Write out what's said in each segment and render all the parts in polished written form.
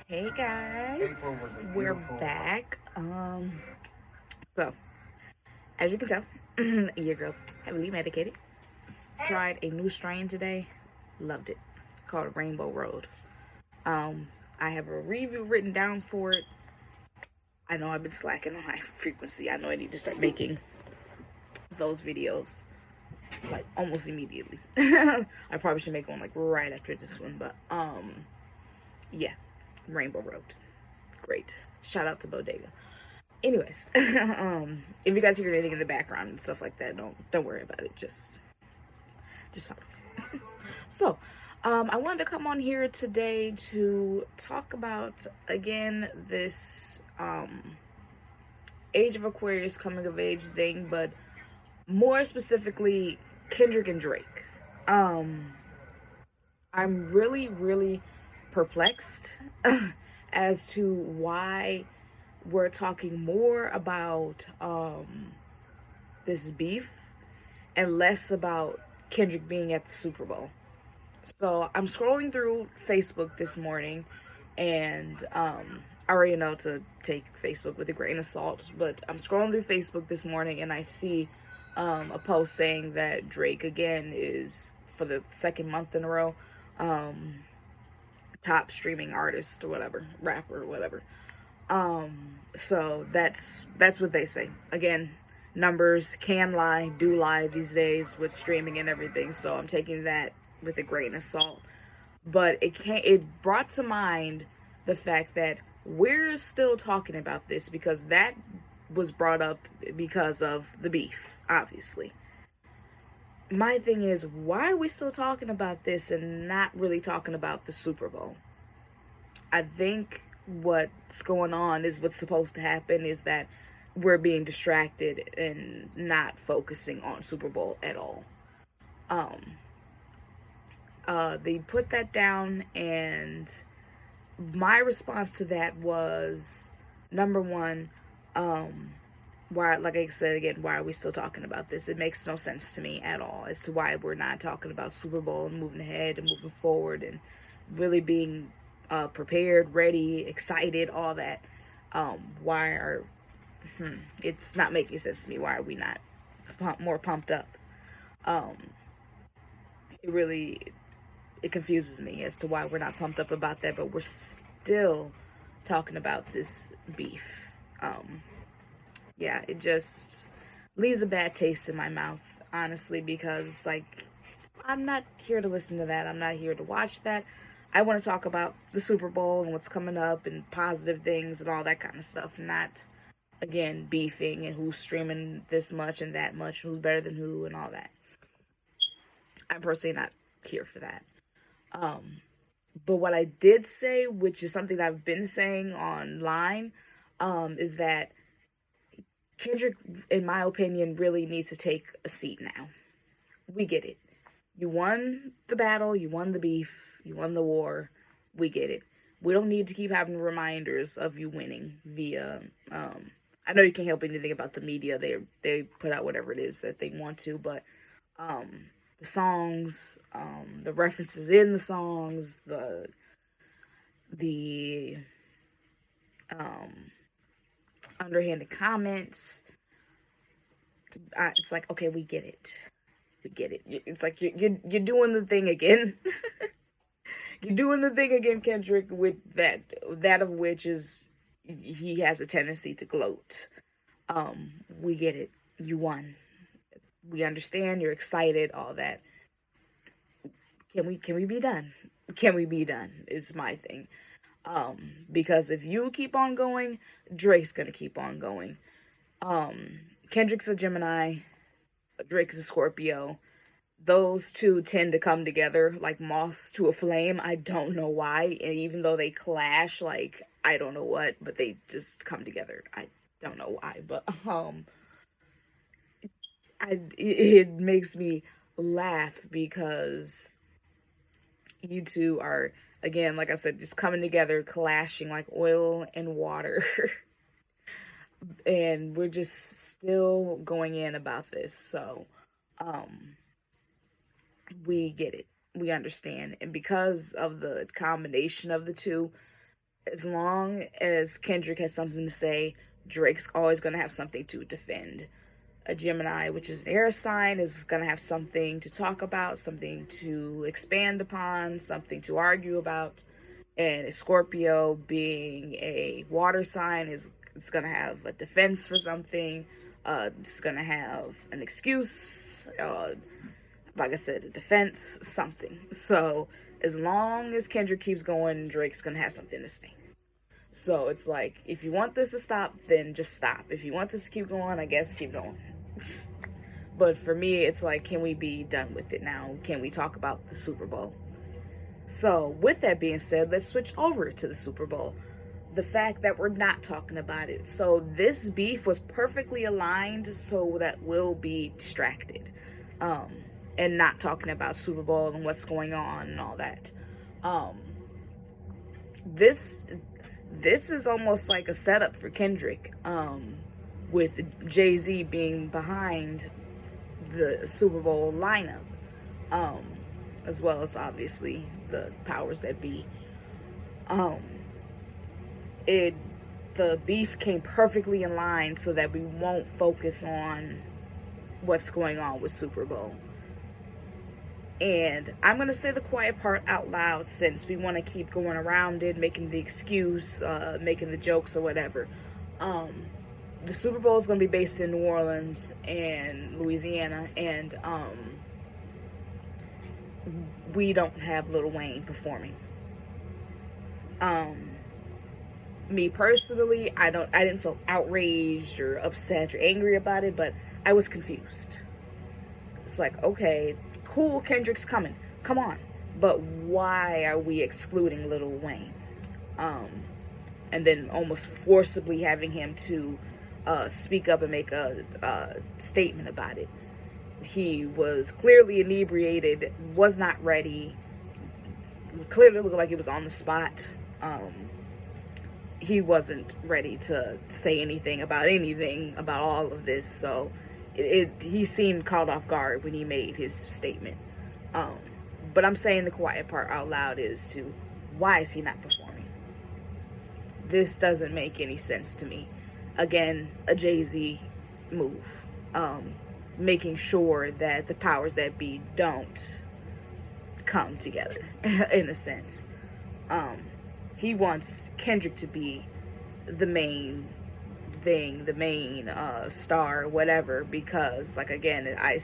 Hey guys, we're back. So as you can tell, your girl's heavily medicated. Tried a new strain today, loved it. Called Rainbow Road. Um, I have a review written down for it. I know I've been slacking on high frequency. I know I need to start making those videos like almost immediately. I probably should make one like right after this one, but yeah, Rainbow Road, great. Shout out to Bodega. Anyways, if you guys hear anything in the background and stuff like that, don't worry about it. Just fine. So, I wanted to come on here today to talk about again this Age of Aquarius coming of age thing, but more specifically Kendrick and Drake. Um, I'm really perplexed as to why we're talking more about this beef and less about Kendrick being at the Super Bowl. So I'm scrolling through Facebook this morning, and I already know to take Facebook with a grain of salt, but I'm scrolling through Facebook this morning and I see a post saying that Drake again is, for the second month in a row, um, top streaming artist or whatever, rapper or whatever. So that's what they say. Again, numbers can lie, do lie these days with streaming and everything. So I'm taking that with a grain of salt. But it brought to mind the fact that we're still talking about this because that was brought up because of the beef, obviously. My thing is, why are we still talking about this and not really talking about the Super Bowl? I think what's going on is what's supposed to happen is that we're being distracted and not focusing on Super Bowl at all. Um, they put that down, and my response to that was number one, why, like I said again, why are we still talking about this? It makes no sense to me at all as to why we're not talking about Super Bowl and moving ahead and moving forward and really being prepared, ready, excited, all that. Why are it's not making sense to me. Why are we not more pumped up? Um, it really it confuses me as to why we're not pumped up about that, but we're still talking about this beef. Um, yeah, it just leaves a bad taste in my mouth, honestly, because like I'm not here to listen to that. I'm not here to watch that. I want to talk about the Super Bowl and what's coming up and positive things and all that kind of stuff, not again beefing and who's streaming this much and that much, who's better than who and all that. I'm personally not here for that. Um, but what I did say, which is something that I've been saying online, is that Kendrick, in my opinion, really needs to take a seat now. We get it. You won the battle, you won the beef, you won the war. We get it. We don't need to keep having reminders of you winning via. I know you can't help anything about the media. They put out whatever it is that they want to, but the songs, the references in the songs, the um, underhanded comments. It's like, okay, we get it. We get it. It's like you're doing the thing again. You're doing the thing again, Kendrick, with that of which is he has a tendency to gloat. We get it. You won. We understand. You're excited. All that. Can we be done? Can we be done? Is my thing. Because if you keep on going, Drake's gonna keep on going. Kendrick's a Gemini. Drake's a Scorpio. Those two tend to come together like moths to a flame. I don't know why. And even though they clash, like, I don't know what, but they just come together. I don't know why. But it makes me laugh because you two are, again, like I said, just coming together, clashing like oil and water. And we're just still going in about this. So, um, we get it. We understand. And because of the combination of the two, As long as Kendrick has something to say, Drake's always going to have something to defend. A Gemini, which is an air sign, is going to have something to talk about, something to expand upon, something to argue about. And a Scorpio, being a water sign, is it's going to have a defense for something. It's going to have an excuse. Like I said, a defense, something. So as long as Kendrick keeps going, Drake's going to have something to say. So it's like, if you want this to stop, then just stop. If you want this to keep going, I guess keep going. But for me, it's like, can we be done with it now? Can we talk about the Super Bowl? So, with that being said, let's switch over to the Super Bowl. The fact that we're not talking about it. So, this beef was perfectly aligned so that we'll be distracted and not talking about Super Bowl and what's going on and all that. This is almost like a setup for Kendrick, with Jay-Z being behind the Super Bowl lineup, as well as obviously the powers that be. The beef came perfectly in line so that we won't focus on what's going on with Super Bowl. And I'm going to say the quiet part out loud, since we want to keep going around it, making the excuse, making the jokes or whatever. The Super Bowl is going to be based in New Orleans and Louisiana, and we don't have Lil Wayne performing. Me personally, I didn't feel outraged or upset or angry about it, but I was confused. It's like, okay, cool, Kendrick's coming, come on, but why are we excluding Lil Wayne? And then almost forcibly having him to speak up and make a statement about it. He was clearly inebriated, was not ready, clearly looked like he was on the spot. He wasn't ready to say anything about all of this, so he seemed caught off guard when he made his statement. But I'm saying the quiet part out loud is to, why is he not performing? This doesn't make any sense to me. Again, a Jay-Z move. Making sure that the powers that be don't come together, in a sense. He wants Kendrick to be the main thing, the main star, whatever, because, like, again, I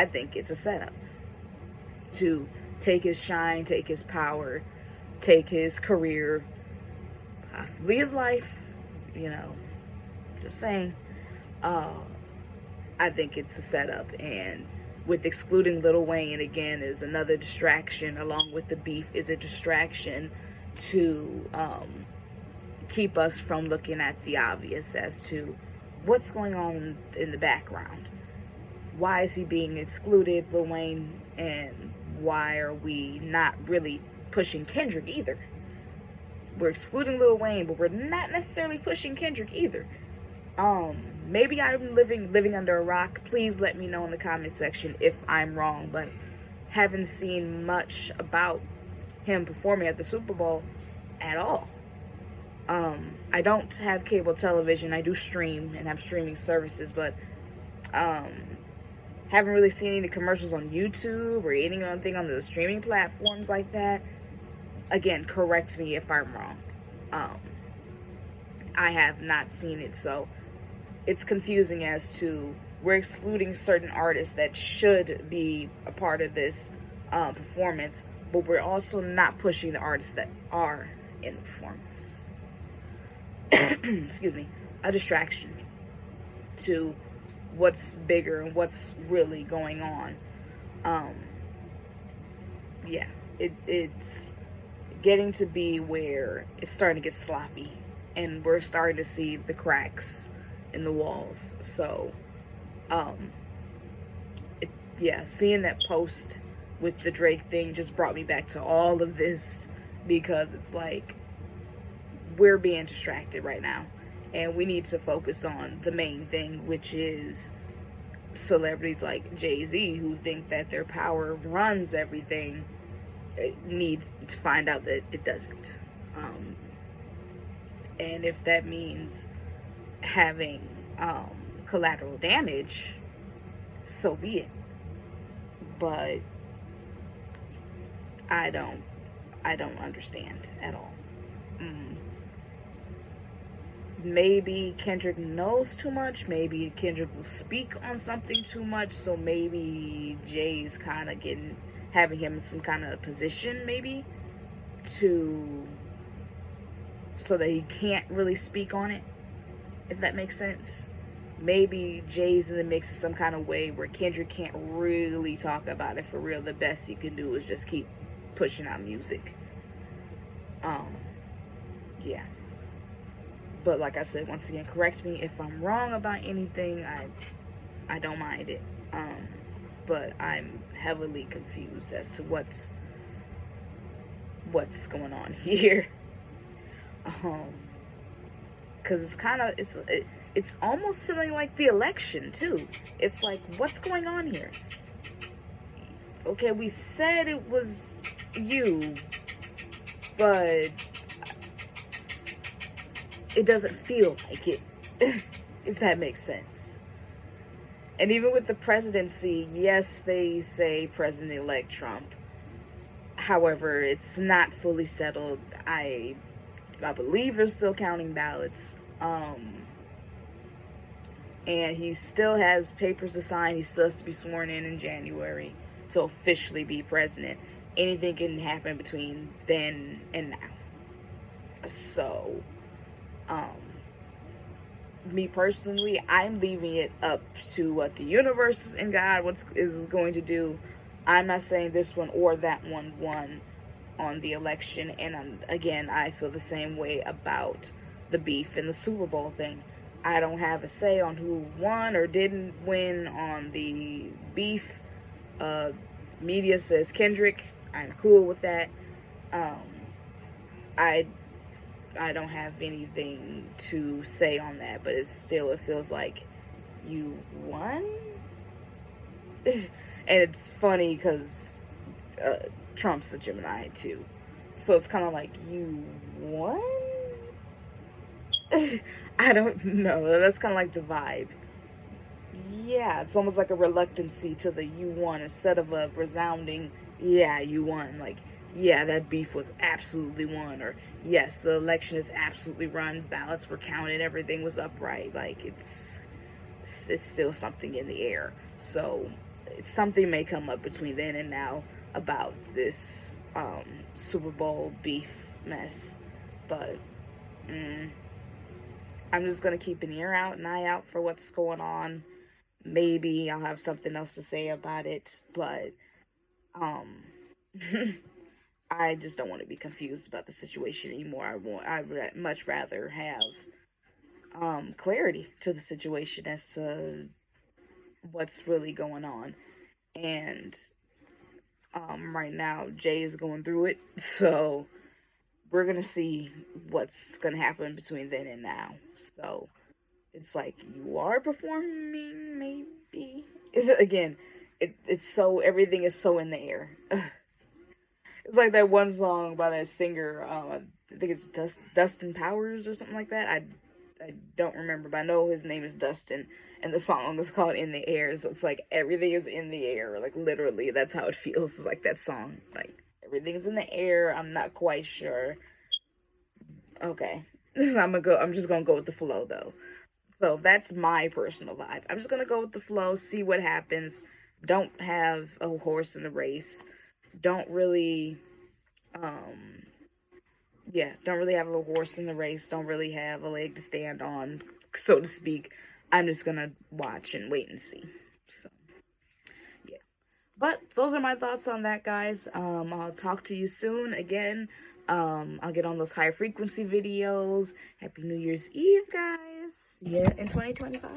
think it's a setup to take his shine, take his power, take his career, possibly his life, just saying. I think it's a setup, and with excluding Lil Wayne, again, is another distraction, along with the beef, is a distraction to keep us from looking at the obvious as to what's going on in the background. Why is he being excluded, Lil Wayne, and why are we not really pushing Kendrick either? We're excluding Lil Wayne, but we're not necessarily pushing Kendrick either. Maybe I'm living under a rock. Please let me know in the comment section if I'm wrong, but haven't seen much about him performing at the Super Bowl at all. I don't have cable television. I do stream and have streaming services, but haven't really seen any commercials on YouTube or anything on the streaming platforms like that. Again, correct me if I'm wrong. I have not seen it, so it's confusing as to, we're excluding certain artists that should be a part of this performance, but we're also not pushing the artists that are in the performance. Excuse me. A distraction to what's bigger and what's really going on. Yeah, it's getting to be where it's starting to get sloppy, and we're starting to see the cracks in the walls. So, seeing that post with the Drake thing just brought me back to all of this, because it's like, we're being distracted right now, and we need to focus on the main thing, which is celebrities like Jay-Z, who think that their power runs everything, needs to find out that it doesn't. And if that means having collateral damage, so be it. But I don't understand at all. Mm. Maybe Kendrick knows too much. Maybe Kendrick will speak on something too much. So maybe Jay's kind of having him in some kind of position, maybe to so that he can't really speak on it, if that makes sense. Maybe Jay's in the mix in some kind of way where Kendrick can't really talk about it for real. The best he can do is just keep pushing out music. Yeah. But like I said, once again, correct me if I'm wrong about anything. I don't mind it. But I'm heavily confused as to what's going on here. Because it's almost feeling like the election too. It's like, what's going on here? Okay, we said it was you, but it doesn't feel like it, if that makes sense. And even with the presidency, yes, they say President-elect Trump. However, it's not fully settled. I believe they're still counting ballots. And he still has papers to sign. He still has to be sworn in January to officially be president. Anything can happen between then and now. So, me personally, I'm leaving it up to what the universe and God is going to do. I'm not saying this one or that one won on the election. And again, I feel the same way about the beef and the Super Bowl thing. I don't have a say on who won or didn't win on the beef. Media says Kendrick. I'm cool with that. I don't have anything to say on that, but it feels like you won. And it's funny because Trump's a Gemini too, so it's kind of like, you won. I don't know. That's kind of like the vibe. Yeah, it's almost like a reluctancy to the you won instead of a resounding, yeah, you won. Like, yeah, that beef was absolutely won. Or, yes, the election is absolutely run. Ballots were counted. Everything was upright. Like, it's still something in the air. So, something may come up between then and now about this Super Bowl beef mess. But, I'm just going to keep an eye out for what's going on. Maybe I'll have something else to say about it, but I just don't want to be confused about the situation anymore. I'd much rather have clarity to the situation as to what's really going on. And right now, Jay is going through it, so we're gonna see what's gonna happen between then and now. So it's like, you are performing, maybe. Again, it's so, everything is so in the air. It's like that one song by that singer, I think it's Dustin Powers or something like that. I don't remember, but I know his name is Dustin, and the song is called In the Air, so it's like, everything is in the air. Like, literally, that's how it feels. It's like that song. Like, everything's in the air. I'm not quite sure. Okay. I'm just gonna go with the flow, though. So that's my personal vibe. I'm just gonna go with the flow, see what happens. Don't have a horse in the race. Don't really, don't really have a horse in the race. Don't really have a leg to stand on, so to speak. I'm just gonna watch and wait and see. So, yeah. But those are my thoughts on that, guys. I'll talk to you soon again. I'll get on those high frequency videos. Happy New Year's Eve, guys. See ya in 2025.